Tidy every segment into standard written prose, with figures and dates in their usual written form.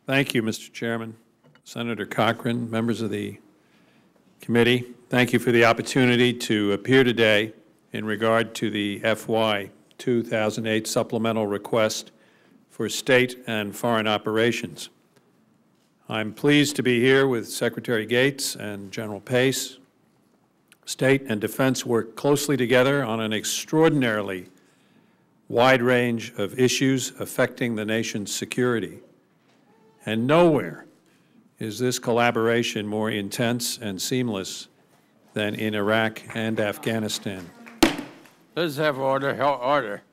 Thank you, Mr. Chairman. Senator Cochran, members of the committee, thank you for the opportunity to appear today in regard to the FY 2008 supplemental request for state and foreign operations. I'm pleased to be here with Secretary Gates and General Pace. State and defense work closely together on an extraordinarily wide range of issues affecting the nation's security. And nowhere is this collaboration more intense and seamless than in Iraq and Afghanistan. Let's have order. Order.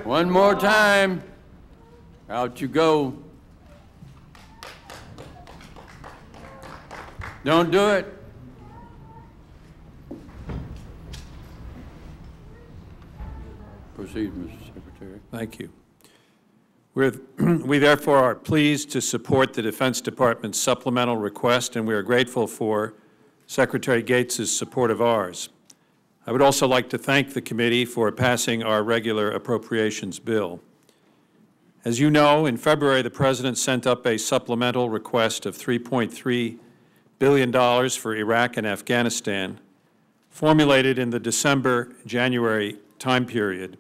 One more time. Out you go. Don't do it. Proceed, Mr. Secretary. Thank you. We therefore are pleased to support the Defense Department's supplemental request, and we are grateful for Secretary Gates' support of ours. I would also like to thank the committee for passing our regular appropriations bill. As you know, in February, the President sent up a supplemental request of $3.3 billion for Iraq and Afghanistan, formulated in the December-January time period.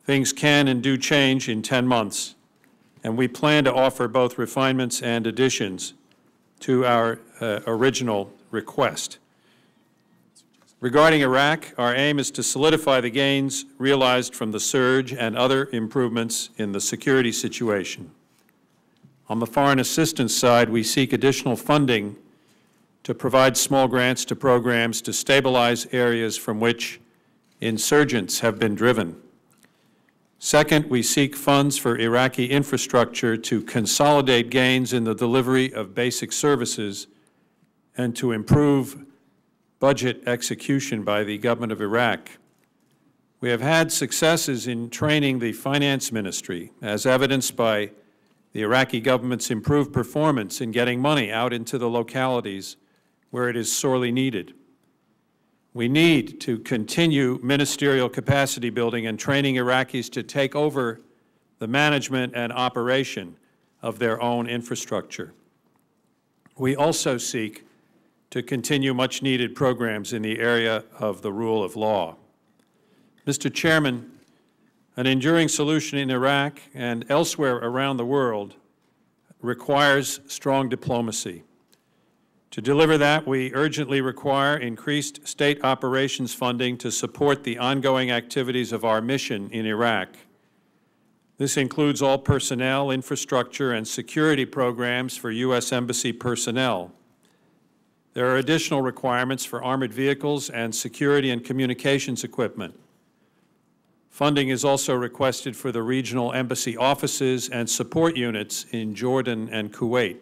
Things can and do change in 10 months, and we plan to offer both refinements and additions to our original request. Regarding Iraq, our aim is to solidify the gains realized from the surge and other improvements in the security situation. On the foreign assistance side, we seek additional funding to provide small grants to programs to stabilize areas from which insurgents have been driven. Second, we seek funds for Iraqi infrastructure to consolidate gains in the delivery of basic services and to improve budget execution by the government of Iraq. We have had successes in training the finance ministry, as evidenced by the Iraqi government's improved performance in getting money out into the localities where it is sorely needed. We need to continue ministerial capacity building and training Iraqis to take over the management and operation of their own infrastructure. We also seek to continue much-needed programs in the area of the rule of law. Mr. Chairman, an enduring solution in Iraq and elsewhere around the world requires strong diplomacy. To deliver that, we urgently require increased state operations funding to support the ongoing activities of our mission in Iraq. This includes all personnel, infrastructure, and security programs for U.S. Embassy personnel. There are additional requirements for armored vehicles and security and communications equipment. Funding is also requested for the regional embassy offices and support units in Jordan and Kuwait,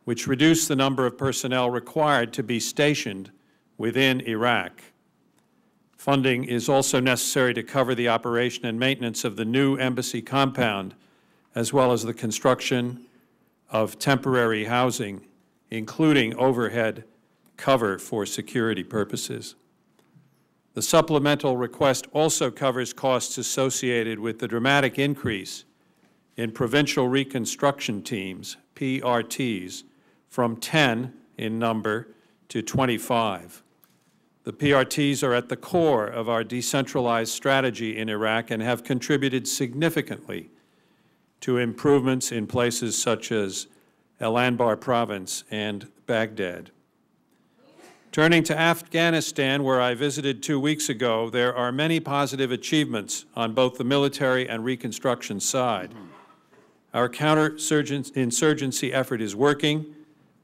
which reduce the number of personnel required to be stationed within Iraq. Funding is also necessary to cover the operation and maintenance of the new embassy compound, as well as the construction of temporary housing, including overhead cover for security purposes. The supplemental request also covers costs associated with the dramatic increase in provincial reconstruction teams, PRTs, from 10 in number to 25. The PRTs are at the core of our decentralized strategy in Iraq and have contributed significantly to improvements in places such as El Anbar province and Baghdad. Turning to Afghanistan, where I visited 2 weeks ago, there are many positive achievements on both the military and reconstruction side. Our counterinsurgency effort is working,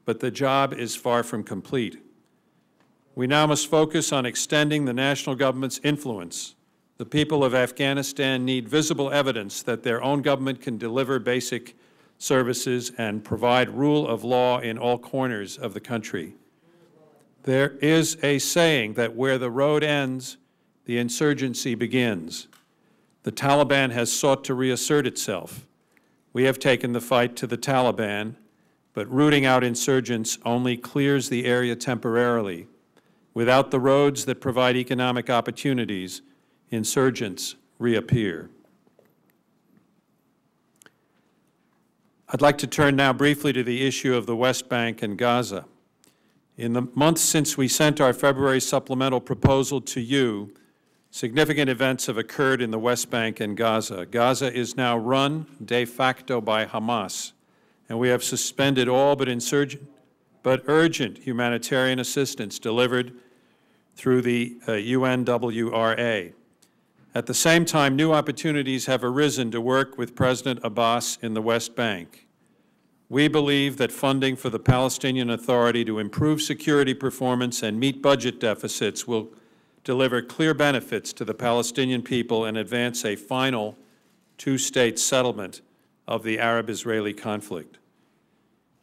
but the job is far from complete. We now must focus on extending the national government's influence. The people of Afghanistan need visible evidence that their own government can deliver basic services and provide rule of law in all corners of the country. There is a saying that where the road ends, the insurgency begins. The Taliban has sought to reassert itself. We have taken the fight to the Taliban, but rooting out insurgents only clears the area temporarily. Without the roads that provide economic opportunities, insurgents reappear. I'd like to turn now briefly to the issue of the West Bank and Gaza. In the months since we sent our February supplemental proposal to you, significant events have occurred in the West Bank and Gaza. Gaza is now run de facto by Hamas, and we have suspended all but urgent humanitarian assistance delivered through the UNWRA. At the same time, new opportunities have arisen to work with President Abbas in the West Bank. We believe that funding for the Palestinian Authority to improve security performance and meet budget deficits will deliver clear benefits to the Palestinian people and advance a final two-state settlement of the Arab-Israeli conflict.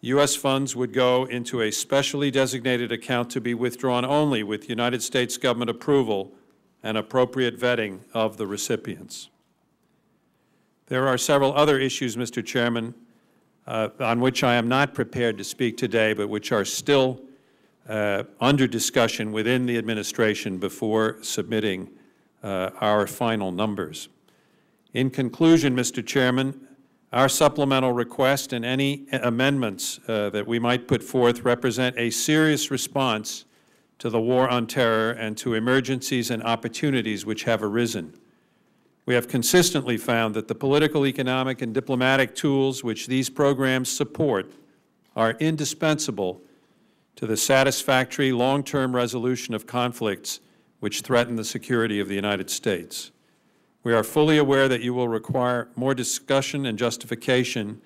U.S. funds would go into a specially designated account to be withdrawn only with United States government approval and appropriate vetting of the recipients. There are several other issues, Mr. Chairman, on which I am not prepared to speak today, but which are still under discussion within the administration before submitting our final numbers. In conclusion, Mr. Chairman, our supplemental request and any amendments that we might put forth represent a serious response to the war on terror and to emergencies and opportunities which have arisen. We have consistently found that the political, economic, and diplomatic tools which these programs support are indispensable to the satisfactory long-term resolution of conflicts which threaten the security of the United States. We are fully aware that you will require more discussion and justification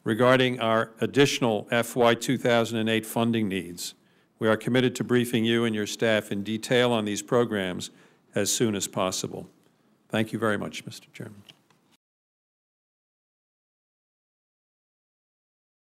regarding our additional FY 2008 funding needs. We are committed to briefing you and your staff in detail on these programs as soon as possible. Thank you very much, Mr. Chairman.